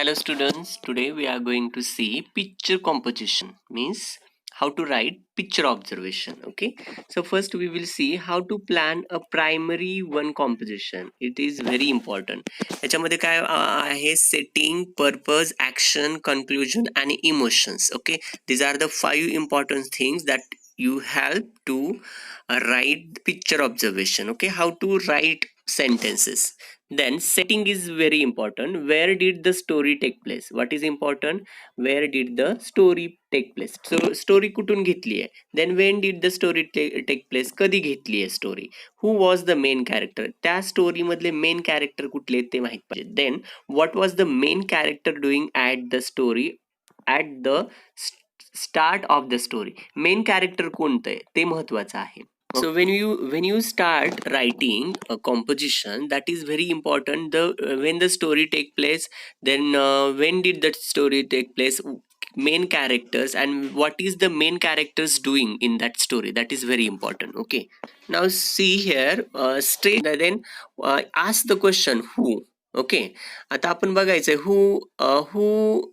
Hello students, today we are going to see picture composition, means how to write picture observation. Okay, so first we will see how to plan a primary one composition. It is very important. याच्यामध्ये काय आहे setting, purpose, action, conclusion and emotions. Okay, these are the 5 important things that you help to write picture observation. Okay, how to write sentences. Then setting is very important. Where did the story take place? What is important? Where did the story take place? So story कुठून घेतली आहे? Then when did the story take place? कधी घेतली आहे story? Who was the main character? त्या story मधले main character कुठले ते माहित पाहिजे. Then what was the main character doing at the story at the start of the story? Main character कोणतं आहे ते महत्वाचं आहे. So when you start writing a composition, that is very important. When the story take place, then when did that story take place, main characters, and what is the main characters doing in that story, that is very important. Okay, now see here, straight then ask the question who. Okay, आता आपण बघायचंय who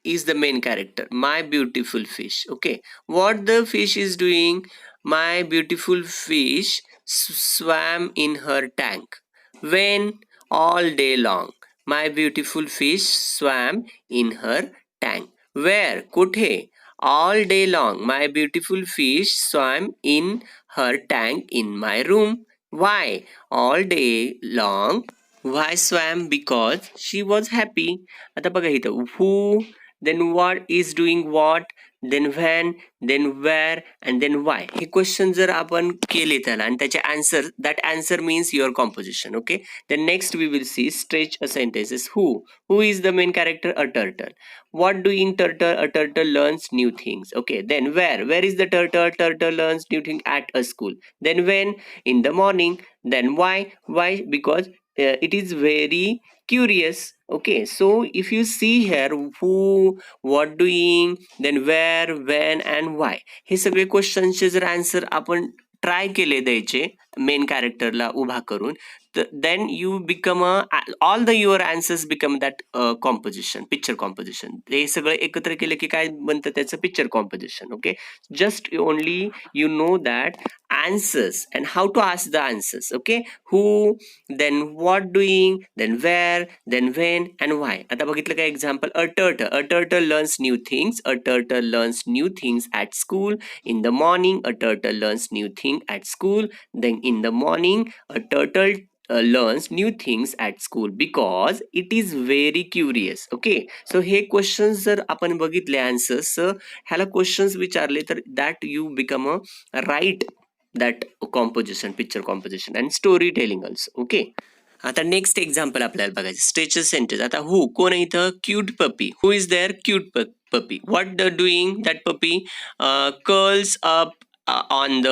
is the main character. My beautiful fish. Okay, what the fish is doing? My beautiful fish swam in her tank. When? All day long. My beautiful fish swam in her tank. Where? कुठे? All day long. My beautiful fish swam in her tank in my room. Why? All day long. Why swam? Because she was happy. आता बघा इथं who, then what is doing what, then when, then where, and then why. हे question जर आपण केले त्याला आणि त्याचे answer, that answer means your composition. Okay, then next we will see stretch a sentences. Who is the main character? A turtle. What doing turtle? A turtle learns new things. Okay, then where is the turtle learns new thing at a school. Then when? In the morning. Then why? Because it is very curious. Okay, so if you see here who, what doing, then where, when and why, हे सगळे क्वेश्चनचे जर answer आपण try केले द्यायचे main कॅरेक्टरला उभा करून, then you become all the your answers become that composition, picture composition. हे सगळं एकत्र केलं की काय बनतं त्याचं picture composition. Okay, just only you know that answers and how to ask the answers. Okay, who, then what doing, then where, then when and why. आता बघितलं का example, a turtle learns new things. A turtle learns new things at school. In the morning, a turtle learns new thing at school. Then in the morning, a turtle learns new things at school because it is very curious. Okay, so hey questions जर आपण बघितले answers, ह्याला questions विचारले तर that you become a right that composition, picture composition and storytelling also. Okay, आता next example आपल्याला बघायचं, stretches sentence. आता हु कोण आहे इथं? Cute puppy. Who is there? Cute puppy. What the doing that puppy? Curls up on the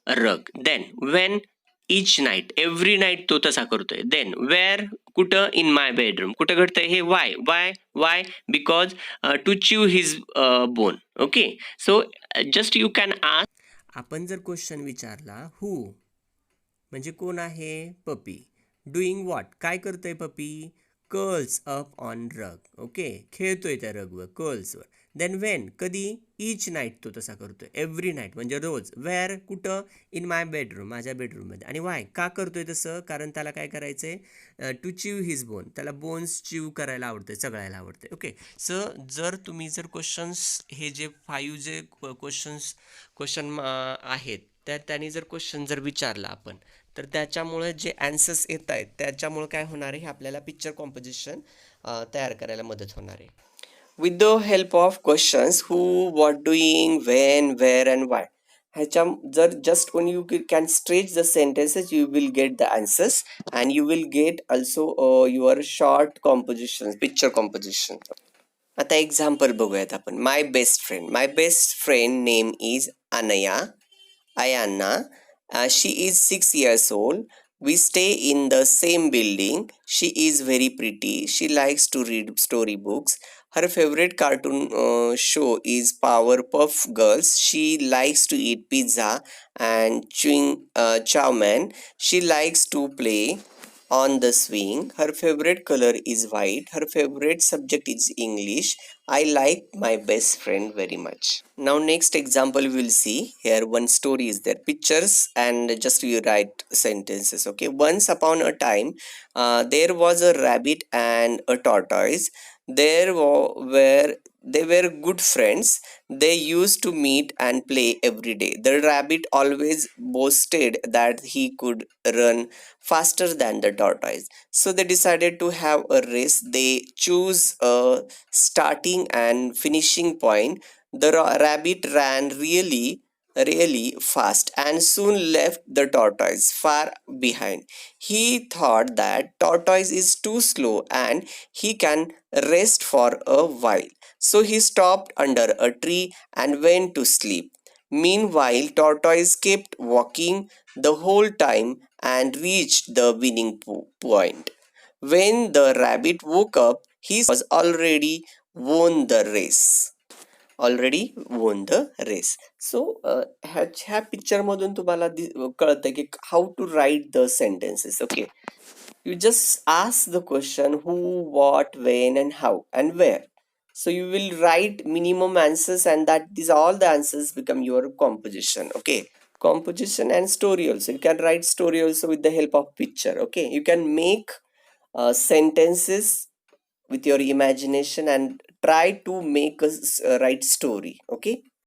rug. Then when? Each night, every night तो तसा करतोय. Then where? कुठं? In my bedroom. कुठं घडतंय हे? Why? Because to chew his bone. Okay, so just you can ask. आपण जर question विचारला हु म्हणजे कोण आहे? पपी. डुईंग व्हॉट, काय करतोय पपी? कर्ल्स अप ऑन रग. ओके, खेळतोय त्या रगवर, कर्ल्सवर. देन वेन, कधी? इच नाईट तो तसा करतोय, एव्हरी नाईट म्हणजे रोज. वेअर? कुठं? इन माय बेडरूम, माझ्या बेडरूममध्ये. आणि वाय, का करतोय तसं? कारण त्याला काय करायचंय? टू च्यू हिज बोन, त्याला बोन्स च्यू करायला आवडतंय, चगळायला आवडतंय. ओके, सो जर तुम्ही जर क्वेश्चन्स, हे जे 5 जे क्वेश्चन आहेत त्या त्यांनी जर क्वेश्चन जर विचारला आपण, तर त्याच्यामुळे जे आन्सर्स येत आहेत त्याच्यामुळे काय होणार आहे? आपल्याला पिक्चर कॉम्पोजिशन तयार करायला मदत होणार आहे. With the help of questions who, what doing, when, where and why, ह्याच्या जर just own you can stretch the sentences, you will get the answers and you will get also your short composition, picture composition. आता example बघूयात आपण. My best friend name is Ayanna. She is 6 years old. We stay in the same building. She is very pretty. She likes to read storybooks. Her favorite cartoon show is Powerpuff Girls. She likes to eat pizza and chewing chow mein. She likes to play on the swing. Her favorite color is white. Her favorite subject is English. I like my best friend very much. Now, next example we'll see here. One story is there, pictures, and just you write sentences. Okay. Once upon a time, there was a rabbit and a tortoise. Were they were good friends. They used to meet and play every day. The rabbit always boasted that he could run faster than the tortoise. So they decided to have a race. They choose a starting and finishing point. The rabbit ran really fast and soon left the tortoise far behind. He thought that tortoise is too slow and he can rest for a while. So he stopped under a tree and went to sleep. Meanwhile, tortoise kept walking the whole time and reached the winning point. When the rabbit woke up, he was won the race already won the race. So ह्या picture मधून तुम्हाला कळतं की how to write the sentences. Okay, you just ask the question who, what, when, and how, and where. So you will write minimum answers, and that these all the answers become your composition. Okay, composition and story also. You can write story also with the help of picture. Okay, you can make sentences with your imagination and try to make a right story. Okay,